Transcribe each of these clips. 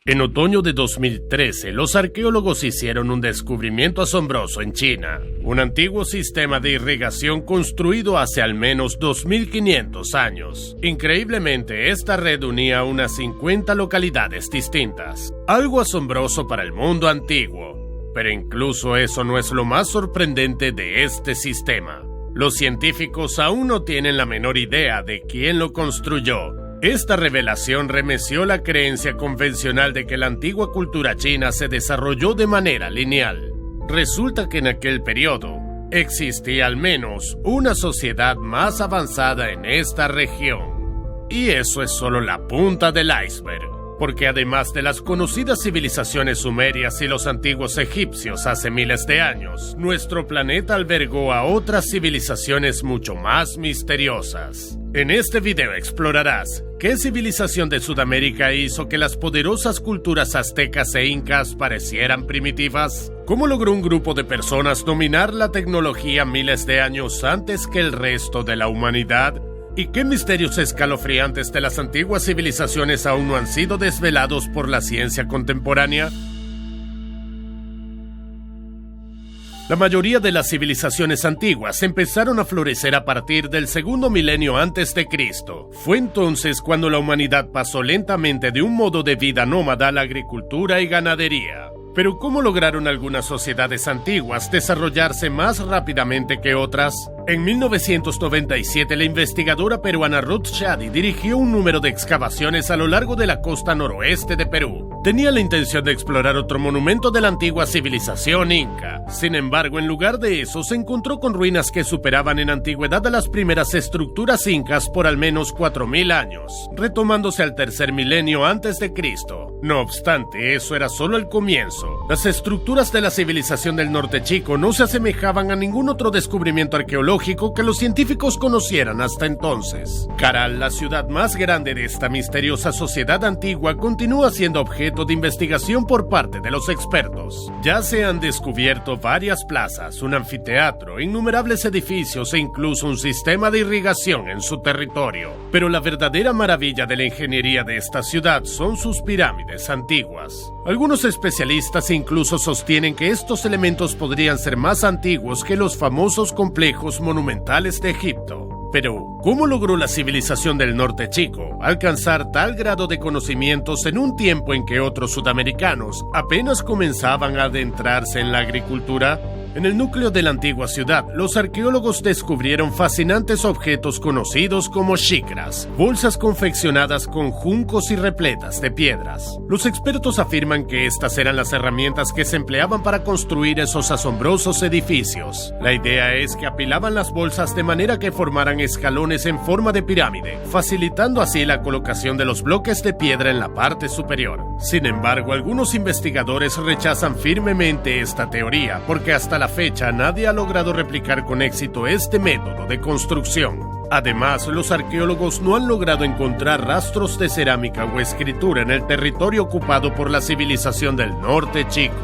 En otoño de 2013, los arqueólogos hicieron un descubrimiento asombroso en China, un antiguo sistema de irrigación construido hace al menos 2500 años. Increíblemente, esta red unía unas 50 localidades distintas, algo asombroso para el mundo antiguo. Pero incluso eso no es lo más sorprendente de este sistema. Los científicos aún no tienen la menor idea de quién lo construyó. Esta revelación remeció la creencia convencional de que la antigua cultura china se desarrolló de manera lineal. Resulta que en aquel periodo existía al menos una sociedad más avanzada en esta región. Y eso es solo la punta del iceberg, porque además de las conocidas civilizaciones sumerias y los antiguos egipcios hace miles de años, nuestro planeta albergó a otras civilizaciones mucho más misteriosas. En este video explorarás qué civilización de Sudamérica hizo que las poderosas culturas aztecas e incas parecieran primitivas, cómo logró un grupo de personas dominar la tecnología miles de años antes que el resto de la humanidad, y qué misterios escalofriantes de las antiguas civilizaciones aún no han sido desvelados por la ciencia contemporánea. La mayoría de las civilizaciones antiguas empezaron a florecer a partir del segundo milenio antes de Cristo. Fue entonces cuando la humanidad pasó lentamente de un modo de vida nómada a la agricultura y ganadería. Pero ¿cómo lograron algunas sociedades antiguas desarrollarse más rápidamente que otras? En 1997, la investigadora peruana Ruth Shadi dirigió un número de excavaciones a lo largo de la costa noroeste de Perú. Tenía la intención de explorar otro monumento de la antigua civilización inca. Sin embargo, en lugar de eso, se encontró con ruinas que superaban en antigüedad a las primeras estructuras incas por al menos 4000 años, retomándose al tercer milenio antes de Cristo. No obstante, eso era solo el comienzo. Las estructuras de la civilización del Norte Chico no se asemejaban a ningún otro descubrimiento arqueológico que los científicos conocieran hasta entonces. Caral, la ciudad más grande de esta misteriosa sociedad antigua, continúa siendo objeto de investigación por parte de los expertos. Ya se han descubierto varias plazas, un anfiteatro, innumerables edificios e incluso un sistema de irrigación en su territorio. Pero la verdadera maravilla de la ingeniería de esta ciudad son sus pirámides antiguas. Algunos especialistas incluso sostienen que estos elementos podrían ser más antiguos que los famosos complejos monumentales de Egipto. Pero, ¿cómo logró la civilización del Norte Chico alcanzar tal grado de conocimientos en un tiempo en que otros sudamericanos apenas comenzaban a adentrarse en la agricultura? En el núcleo de la antigua ciudad, los arqueólogos descubrieron fascinantes objetos conocidos como xicras, bolsas confeccionadas con juncos y repletas de piedras. Los expertos afirman que estas eran las herramientas que se empleaban para construir esos asombrosos edificios. La idea es que apilaban las bolsas de manera que formaran escalones en forma de pirámide, facilitando así la colocación de los bloques de piedra en la parte superior. Sin embargo, algunos investigadores rechazan firmemente esta teoría, porque hasta la fecha nadie ha logrado replicar con éxito este método de construcción. Además, los arqueólogos no han logrado encontrar rastros de cerámica o escritura en el territorio ocupado por la civilización del Norte Chico.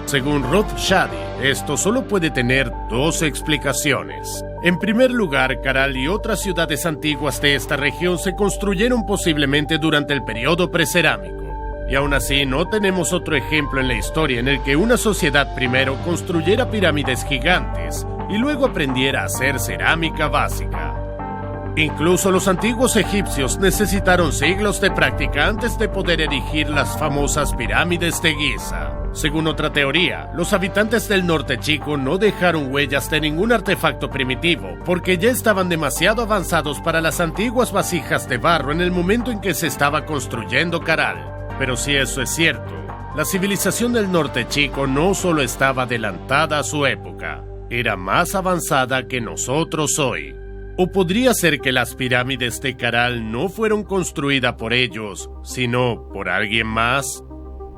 Según Ruth Shadi, esto solo puede tener dos explicaciones. En primer lugar, Caral y otras ciudades antiguas de esta región se construyeron posiblemente durante el periodo precerámico. Y aún así, no tenemos otro ejemplo en la historia en el que una sociedad primero construyera pirámides gigantes y luego aprendiera a hacer cerámica básica. Incluso los antiguos egipcios necesitaron siglos de práctica antes de poder erigir las famosas pirámides de Giza. Según otra teoría, los habitantes del Norte Chico no dejaron huellas de ningún artefacto primitivo, porque ya estaban demasiado avanzados para las antiguas vasijas de barro en el momento en que se estaba construyendo Caral. Pero si eso es cierto, la civilización del Norte Chico no solo estaba adelantada a su época, era más avanzada que nosotros hoy. ¿O podría ser que las pirámides de Caral no fueron construidas por ellos, sino por alguien más?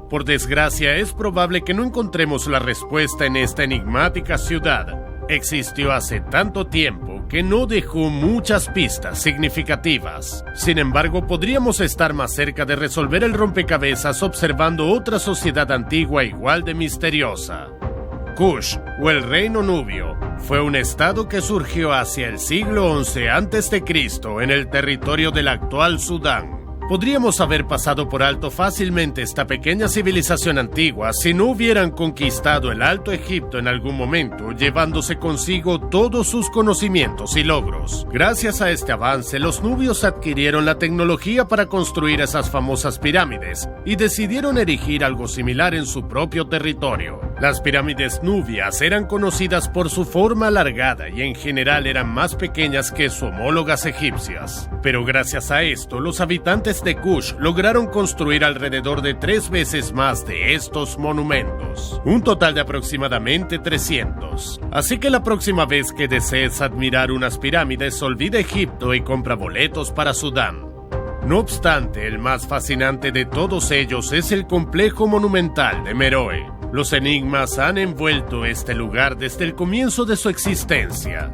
Por desgracia, es probable que no encontremos la respuesta en esta enigmática ciudad. Existió hace tanto tiempo que no dejó muchas pistas significativas. Sin embargo, podríamos estar más cerca de resolver el rompecabezas observando otra sociedad antigua igual de misteriosa. Kush, o el Reino Nubio, fue un estado que surgió hacia el siglo XI a.C. en el territorio del actual Sudán. Podríamos haber pasado por alto fácilmente esta pequeña civilización antigua si no hubieran conquistado el Alto Egipto en algún momento, llevándose consigo todos sus conocimientos y logros. Gracias a este avance, los nubios adquirieron la tecnología para construir esas famosas pirámides y decidieron erigir algo similar en su propio territorio. Las pirámides nubias eran conocidas por su forma alargada y en general eran más pequeñas que sus homólogas egipcias. Pero gracias a esto, los habitantes de Kush lograron construir alrededor de 3 veces más de estos monumentos, un total de aproximadamente 300. Así que la próxima vez que desees admirar unas pirámides, olvida Egipto y compra boletos para Sudán. No obstante, el más fascinante de todos ellos es el complejo monumental de Meroe. Los enigmas han envuelto este lugar desde el comienzo de su existencia.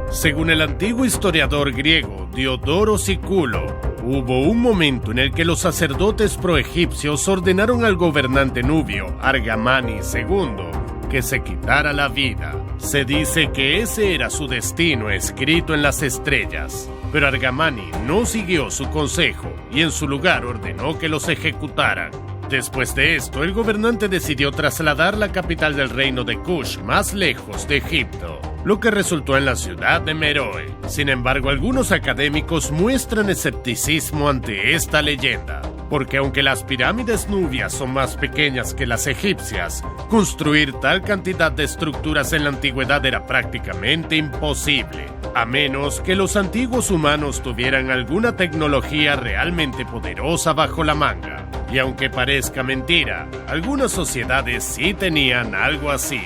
Según el antiguo historiador griego Diodoro Sículo, hubo un momento en el que los sacerdotes proegipcios ordenaron al gobernante nubio, Argamani II, que se quitara la vida. Se dice que ese era su destino escrito en las estrellas, pero Argamani no siguió su consejo y en su lugar ordenó que los ejecutaran. Después de esto, el gobernante decidió trasladar la capital del reino de Kush más lejos de Egipto, lo que resultó en la ciudad de Meroe. Sin embargo, algunos académicos muestran escepticismo ante esta leyenda, porque aunque las pirámides nubias son más pequeñas que las egipcias, construir tal cantidad de estructuras en la antigüedad era prácticamente imposible, a menos que los antiguos humanos tuvieran alguna tecnología realmente poderosa bajo la manga. Y aunque parezca mentira, algunas sociedades sí tenían algo así.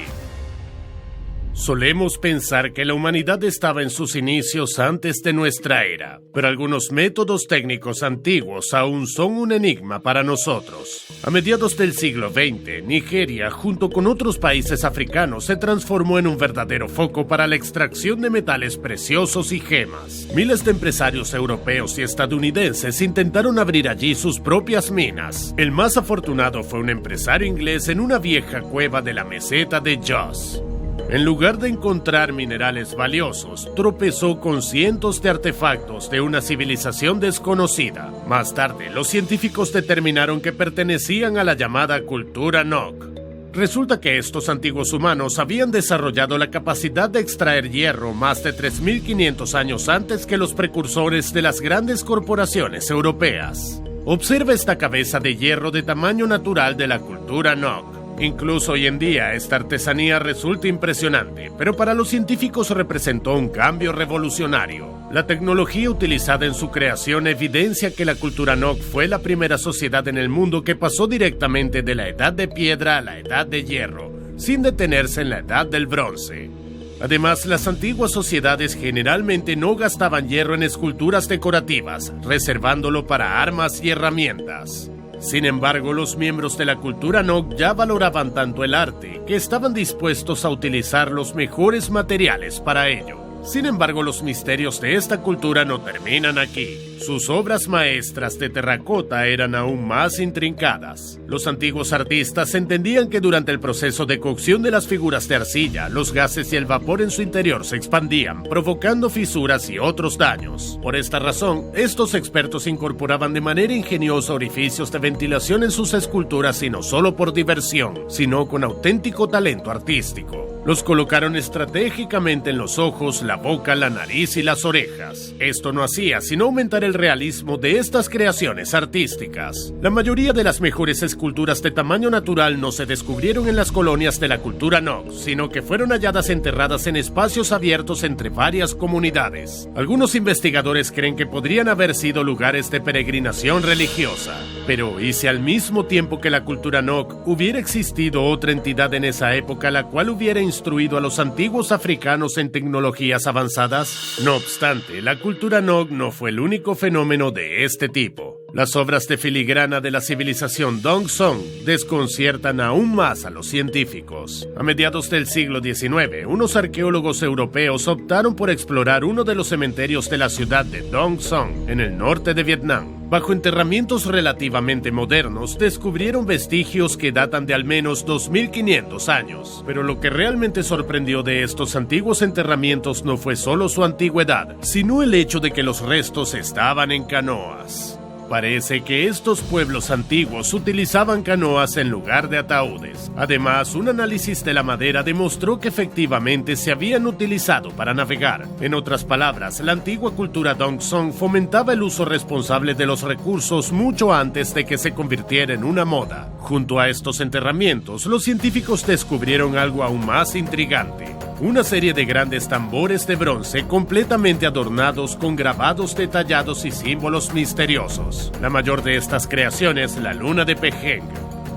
Solemos pensar que la humanidad estaba en sus inicios antes de nuestra era, pero algunos métodos técnicos antiguos aún son un enigma para nosotros. A mediados del siglo XX, Nigeria, junto con otros países africanos, se transformó en un verdadero foco para la extracción de metales preciosos y gemas. Miles de empresarios europeos y estadounidenses intentaron abrir allí sus propias minas. El más afortunado fue un empresario inglés en una vieja cueva de la meseta de Jos. En lugar de encontrar minerales valiosos, tropezó con cientos de artefactos de una civilización desconocida. Más tarde, los científicos determinaron que pertenecían a la llamada cultura Nok. Resulta que estos antiguos humanos habían desarrollado la capacidad de extraer hierro más de 3.500 años antes que los precursores de las grandes corporaciones europeas. Observa esta cabeza de hierro de tamaño natural de la cultura Nok. Incluso hoy en día esta artesanía resulta impresionante, pero para los científicos representó un cambio revolucionario. La tecnología utilizada en su creación evidencia que la cultura Nok fue la primera sociedad en el mundo que pasó directamente de la edad de piedra a la edad de hierro, sin detenerse en la edad del bronce. Además, las antiguas sociedades generalmente no gastaban hierro en esculturas decorativas, reservándolo para armas y herramientas. Sin embargo, los miembros de la cultura Nok ya valoraban tanto el arte que estaban dispuestos a utilizar los mejores materiales para ello. Sin embargo, los misterios de esta cultura no terminan aquí. Sus obras maestras de terracota eran aún más intrincadas. Los antiguos artistas entendían que durante el proceso de cocción de las figuras de arcilla, los gases y el vapor en su interior se expandían, provocando fisuras y otros daños. Por esta razón, estos expertos incorporaban de manera ingeniosa orificios de ventilación en sus esculturas y no solo por diversión, sino con auténtico talento artístico. Los colocaron estratégicamente en los ojos, la boca, la nariz y las orejas. Esto no hacía sino aumentar el realismo de estas creaciones artísticas. La mayoría de las mejores esculturas de tamaño natural no se descubrieron en las colonias de la cultura Nok, sino que fueron halladas enterradas en espacios abiertos entre varias comunidades. Algunos investigadores creen que podrían haber sido lugares de peregrinación religiosa. Pero, ¿y si al mismo tiempo que la cultura Nok hubiera existido otra entidad en esa época la cual hubiera instruido a los antiguos africanos en tecnologías avanzadas? No obstante, la cultura Nok no fue el único fenómeno de este tipo. Las obras de filigrana de la civilización Dong Song desconciertan aún más a los científicos. A mediados del siglo XIX, unos arqueólogos europeos optaron por explorar uno de los cementerios de la ciudad de Dong Song, en el norte de Vietnam. Bajo enterramientos relativamente modernos, descubrieron vestigios que datan de al menos 2.500 años. Pero lo que realmente sorprendió de estos antiguos enterramientos no fue solo su antigüedad, sino el hecho de que los restos estaban en canoas. Parece que estos pueblos antiguos utilizaban canoas en lugar de ataúdes. Además, un análisis de la madera demostró que efectivamente se habían utilizado para navegar. En otras palabras, la antigua cultura Dong Song fomentaba el uso responsable de los recursos mucho antes de que se convirtiera en una moda. Junto a estos enterramientos, los científicos descubrieron algo aún más intrigante: una serie de grandes tambores de bronce completamente adornados con grabados detallados y símbolos misteriosos. La mayor de estas creaciones, la luna de Peheng,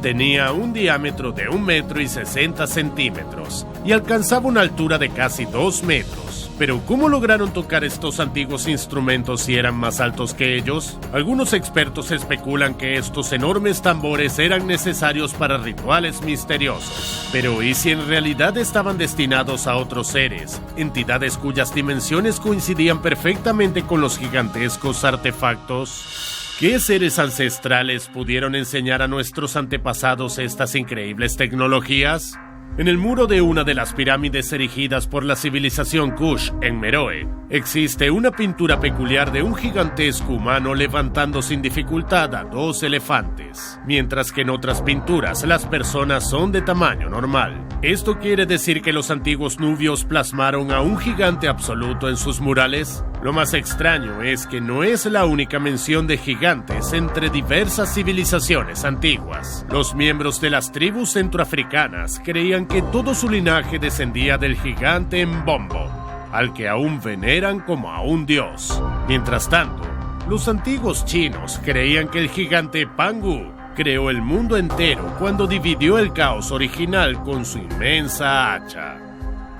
tenía un diámetro de 1,60 metros y alcanzaba una altura de casi 2 metros. Pero ¿cómo lograron tocar estos antiguos instrumentos si eran más altos que ellos? Algunos expertos especulan que estos enormes tambores eran necesarios para rituales misteriosos. Pero ¿y si en realidad estaban destinados a otros seres, entidades cuyas dimensiones coincidían perfectamente con los gigantescos artefactos? ¿Qué seres ancestrales pudieron enseñar a nuestros antepasados estas increíbles tecnologías? En el muro de una de las pirámides erigidas por la civilización Kush en Meroe, existe una pintura peculiar de un gigantesco humano levantando sin dificultad a 2 elefantes, mientras que en otras pinturas las personas son de tamaño normal. ¿Esto quiere decir que los antiguos nubios plasmaron a un gigante absoluto en sus murales? Lo más extraño es que no es la única mención de gigantes entre diversas civilizaciones antiguas. Los miembros de las tribus centroafricanas creían que todo su linaje descendía del gigante Mbombo, al que aún veneran como a un dios. Mientras tanto, los antiguos chinos creían que el gigante Pangu creó el mundo entero cuando dividió el caos original con su inmensa hacha.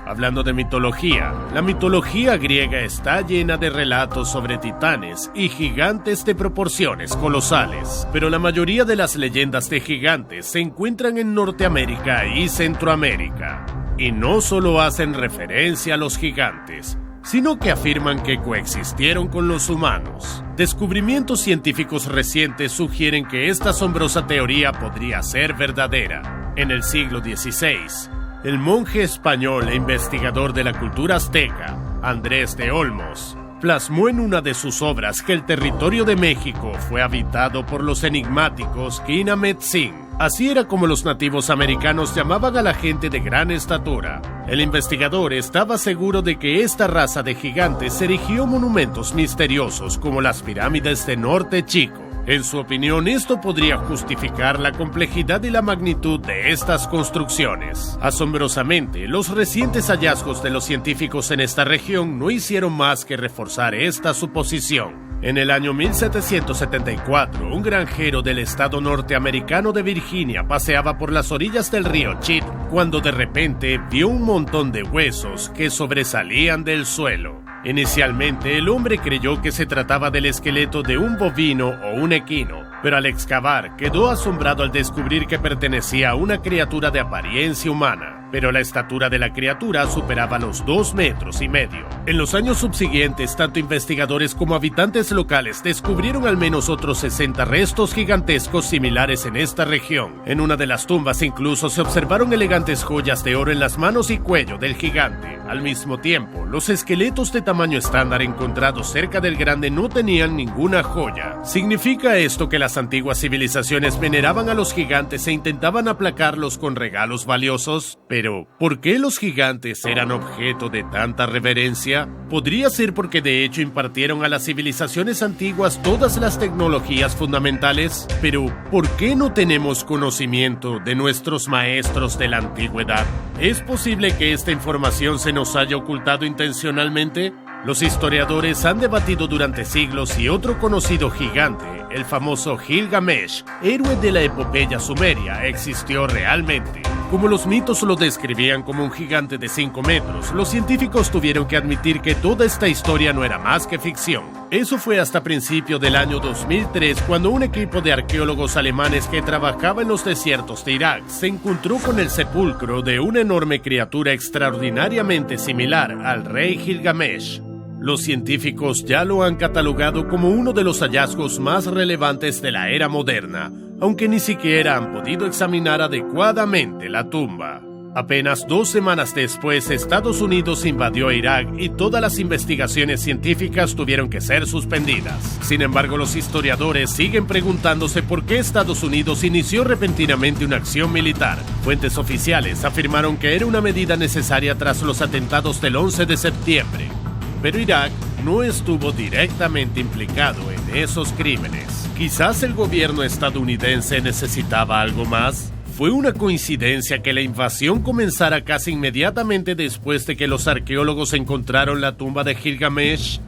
Hablando de mitología, la mitología griega está llena de relatos sobre titanes y gigantes de proporciones colosales, pero la mayoría de las leyendas de gigantes se encuentran en Norteamérica y Centroamérica, y no solo hacen referencia a los gigantes, sino que afirman que coexistieron con los humanos. Descubrimientos científicos recientes sugieren que esta asombrosa teoría podría ser verdadera. En el siglo XVI, el monje español e investigador de la cultura azteca, Andrés de Olmos, plasmó en una de sus obras que el territorio de México fue habitado por los enigmáticos Kinametsin. Así era como los nativos americanos llamaban a la gente de gran estatura. El investigador estaba seguro de que esta raza de gigantes erigió monumentos misteriosos como las pirámides de Norte Chico. En su opinión, esto podría justificar la complejidad y la magnitud de estas construcciones. Asombrosamente, los recientes hallazgos de los científicos en esta región no hicieron más que reforzar esta suposición. En el año 1774, un granjero del estado norteamericano de Virginia paseaba por las orillas del río Cheat cuando de repente vio un montón de huesos que sobresalían del suelo. Inicialmente, el hombre creyó que se trataba del esqueleto de un bovino o un equino, pero al excavar quedó asombrado al descubrir que pertenecía a una criatura de apariencia humana. Pero la estatura de la criatura superaba los 2,5 metros. En los años subsiguientes, tanto investigadores como habitantes locales descubrieron al menos otros 60 restos gigantescos similares en esta región. En una de las tumbas incluso se observaron elegantes joyas de oro en las manos y cuello del gigante. Al mismo tiempo, los esqueletos de tamaño estándar encontrados cerca del grande no tenían ninguna joya. ¿Significa esto que las antiguas civilizaciones veneraban a los gigantes e intentaban aplacarlos con regalos valiosos? Pero, ¿por qué los gigantes eran objeto de tanta reverencia? ¿Podría ser porque de hecho impartieron a las civilizaciones antiguas todas las tecnologías fundamentales? Pero, ¿por qué no tenemos conocimiento de nuestros maestros de la antigüedad? ¿Es posible que esta información se nos haya ocultado intencionalmente? Los historiadores han debatido durante siglos si otro conocido gigante, el famoso Gilgamesh, héroe de la epopeya sumeria, existió realmente. Como los mitos lo describían como un gigante de 5 metros, los científicos tuvieron que admitir que toda esta historia no era más que ficción. Eso fue hasta principio del año 2003 cuando un equipo de arqueólogos alemanes que trabajaba en los desiertos de Irak se encontró con el sepulcro de una enorme criatura extraordinariamente similar al rey Gilgamesh. Los científicos ya lo han catalogado como uno de los hallazgos más relevantes de la era moderna, aunque ni siquiera han podido examinar adecuadamente la tumba. Apenas 2 semanas después, Estados Unidos invadió Irak y todas las investigaciones científicas tuvieron que ser suspendidas. Sin embargo, los historiadores siguen preguntándose por qué Estados Unidos inició repentinamente una acción militar. Fuentes oficiales afirmaron que era una medida necesaria tras los atentados del 11 de septiembre. Pero Irak no estuvo directamente implicado en esos crímenes. Quizás el gobierno estadounidense necesitaba algo más. ¿Fue una coincidencia que la invasión comenzara casi inmediatamente después de que los arqueólogos encontraron la tumba de Gilgamesh?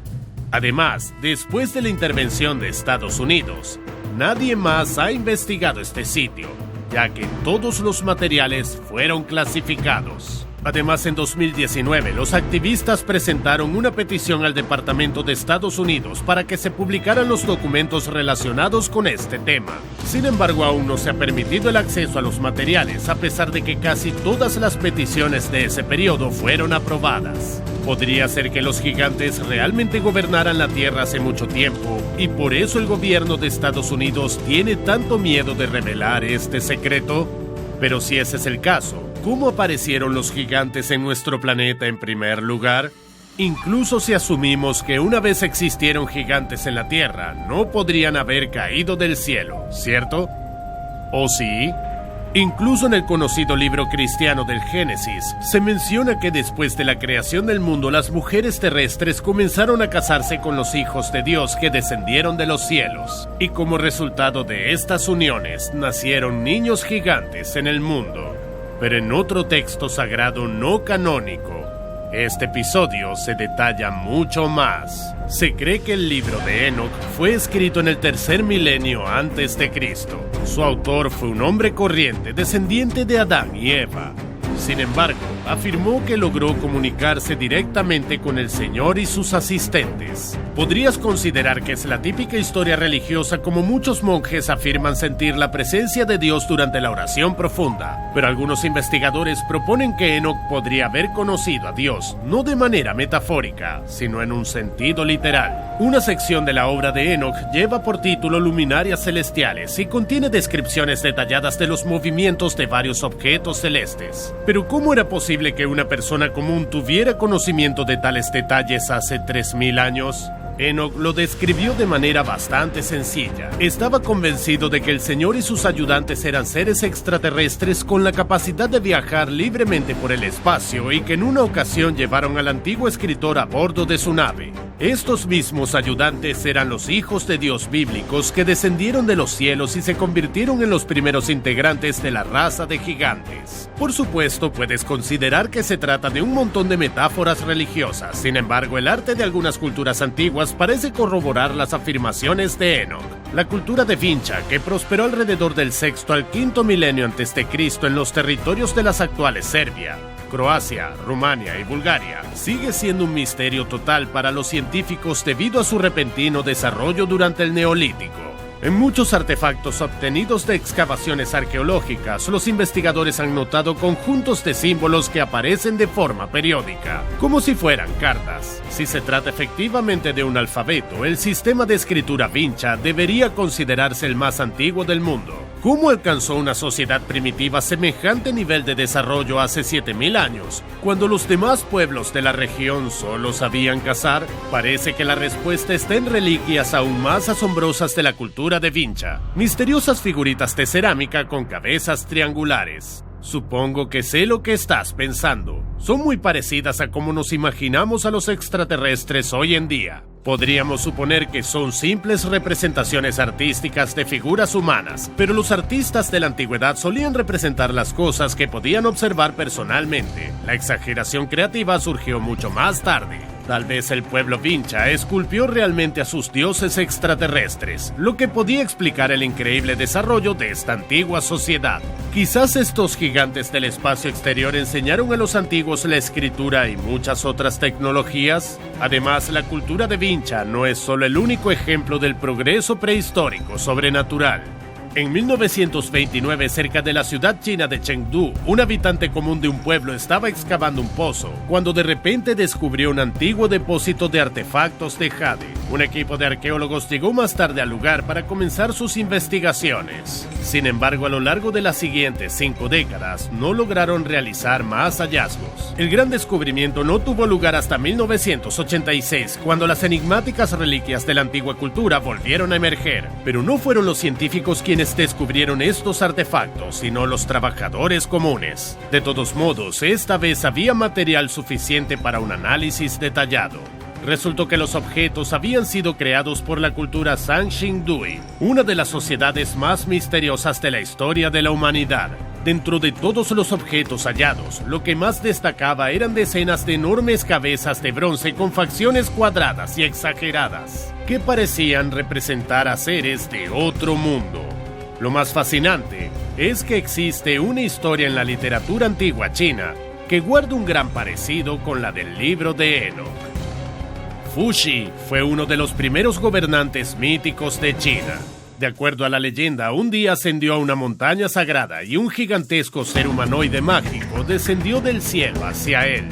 Además, después de la intervención de Estados Unidos, nadie más ha investigado este sitio, ya que todos los materiales fueron clasificados. Además, en 2019, los activistas presentaron una petición al Departamento de Estados Unidos para que se publicaran los documentos relacionados con este tema. Sin embargo, aún no se ha permitido el acceso a los materiales, a pesar de que casi todas las peticiones de ese periodo fueron aprobadas. Podría ser que los gigantes realmente gobernaran la Tierra hace mucho tiempo, y por eso el gobierno de Estados Unidos tiene tanto miedo de revelar este secreto. Pero si ese es el caso, ¿cómo aparecieron los gigantes en nuestro planeta en primer lugar? Incluso si asumimos que una vez existieron gigantes en la Tierra, no podrían haber caído del cielo, ¿cierto? ¿O sí? Incluso en el conocido libro cristiano del Génesis, se menciona que después de la creación del mundo, las mujeres terrestres comenzaron a casarse con los hijos de Dios que descendieron de los cielos, y como resultado de estas uniones, nacieron niños gigantes en el mundo. Pero en otro texto sagrado no canónico, este episodio se detalla mucho más. Se cree que el libro de Enoc fue escrito en el 3er milenio antes de Cristo. Su autor fue un hombre corriente, descendiente de Adán y Eva. Sin embargo, afirmó que logró comunicarse directamente con el Señor y sus asistentes. Podrías considerar que es la típica historia religiosa, como muchos monjes afirman sentir la presencia de Dios durante la oración profunda. Pero algunos investigadores proponen que Enoc podría haber conocido a Dios, no de manera metafórica, sino en un sentido literal. Una sección de la obra de Enoc lleva por título Luminarias Celestiales y contiene descripciones detalladas de los movimientos de varios objetos celestes. Pero ¿cómo era posible que una persona común tuviera conocimiento de tales detalles hace 3000 años? Enoc lo describió de manera bastante sencilla. Estaba convencido de que el Señor y sus ayudantes eran seres extraterrestres con la capacidad de viajar libremente por el espacio y que en una ocasión llevaron al antiguo escritor a bordo de su nave. Estos mismos ayudantes eran los hijos de Dios bíblicos que descendieron de los cielos y se convirtieron en los primeros integrantes de la raza de gigantes. Por supuesto, puedes considerar que se trata de un montón de metáforas religiosas. Sin embargo, el arte de algunas culturas antiguas parece corroborar las afirmaciones de Enoc. La cultura de Vincha, que prosperó alrededor del 6º al 5º milenio antes de Cristo en los territorios de las actuales Serbia, Croacia, Rumania y Bulgaria, sigue siendo un misterio total para los científicos debido a su repentino desarrollo durante el Neolítico. En muchos artefactos obtenidos de excavaciones arqueológicas, los investigadores han notado conjuntos de símbolos que aparecen de forma periódica, como si fueran cartas. Si se trata efectivamente de un alfabeto, el sistema de escritura Vincha debería considerarse el más antiguo del mundo. ¿Cómo alcanzó una sociedad primitiva semejante nivel de desarrollo hace 7000 años, cuando los demás pueblos de la región solo sabían cazar? Parece que la respuesta está en reliquias aún más asombrosas de la cultura de Vincha. Misteriosas figuritas de cerámica con cabezas triangulares. Supongo que sé lo que estás pensando. Son muy parecidas a cómo nos imaginamos a los extraterrestres hoy en día. Podríamos suponer que son simples representaciones artísticas de figuras humanas, pero los artistas de la antigüedad solían representar las cosas que podían observar personalmente. La exageración creativa surgió mucho más tarde. Tal vez el pueblo Vincha esculpió realmente a sus dioses extraterrestres, lo que podía explicar el increíble desarrollo de esta antigua sociedad. Quizás estos gigantes del espacio exterior enseñaron a los antiguos la escritura y muchas otras tecnologías. Además, la cultura de Vincha no es solo el único ejemplo del progreso prehistórico sobrenatural. En 1929, cerca de la ciudad china de Chengdu, un habitante común de un pueblo estaba excavando un pozo, cuando de repente descubrió un antiguo depósito de artefactos de jade. Un equipo de arqueólogos llegó más tarde al lugar para comenzar sus investigaciones. Sin embargo, a lo largo de las siguientes 5 décadas, no lograron realizar más hallazgos. El gran descubrimiento no tuvo lugar hasta 1986, cuando las enigmáticas reliquias de la antigua cultura volvieron a emerger. Pero no fueron los científicos quienes descubrieron estos artefactos, sino los trabajadores comunes. De todos modos, esta vez había material suficiente para un análisis detallado. Resultó que los objetos habían sido creados por la cultura Sanxingdui, una de las sociedades más misteriosas de la historia de la humanidad. Dentro de todos los objetos hallados, lo que más destacaba eran decenas de enormes cabezas de bronce con facciones cuadradas y exageradas, que parecían representar a seres de otro mundo. Lo más fascinante es que existe una historia en la literatura antigua china que guarda un gran parecido con la del libro de Enoch. Fuxi fue uno de los primeros gobernantes míticos de China. De acuerdo a la leyenda, un día ascendió a una montaña sagrada y un gigantesco ser humanoide mágico descendió del cielo hacia él.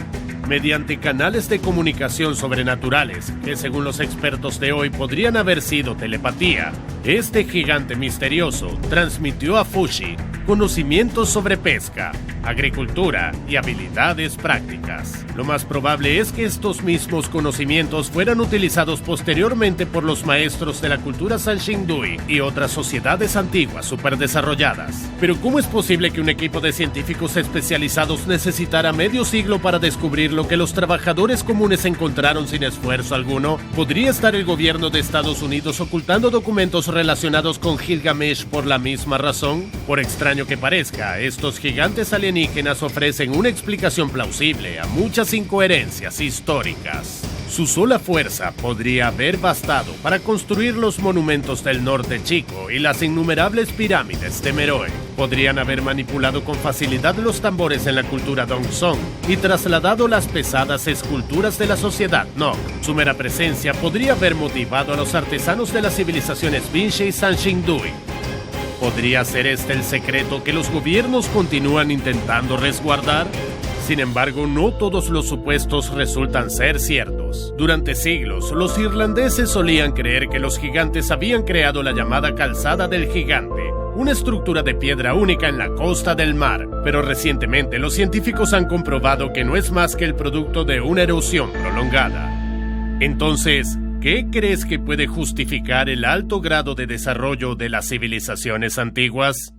Mediante canales de comunicación sobrenaturales, que según los expertos de hoy podrían haber sido telepatía, este gigante misterioso transmitió a Fuxi conocimientos sobre pesca, agricultura y habilidades prácticas. Lo más probable es que estos mismos conocimientos fueran utilizados posteriormente por los maestros de la cultura Sanxingdui y otras sociedades antiguas superdesarrolladas. Pero ¿cómo es posible que un equipo de científicos especializados necesitara medio siglo para descubrir lo que los trabajadores comunes encontraron sin esfuerzo alguno? ¿Podría estar el gobierno de Estados Unidos ocultando documentos relacionados con Gilgamesh por la misma razón? Por extraño que parezca, estos gigantes alienígenas ofrecen una explicación plausible a muchas incoherencias históricas. Su sola fuerza podría haber bastado para construir los monumentos del Norte Chico y las innumerables pirámides de Meroe. Podrían haber manipulado con facilidad los tambores en la cultura Dongzong y trasladado las pesadas esculturas de la sociedad Nok. Su mera presencia podría haber motivado a los artesanos de las civilizaciones Binche y Sanxingdui. ¿Podría ser este el secreto que los gobiernos continúan intentando resguardar? Sin embargo, no todos los supuestos resultan ser ciertos. Durante siglos, los irlandeses solían creer que los gigantes habían creado la llamada Calzada del Gigante, una estructura de piedra única en la costa del mar. Pero recientemente, los científicos han comprobado que no es más que el producto de una erosión prolongada. Entonces, ¿qué crees que puede justificar el alto grado de desarrollo de las civilizaciones antiguas?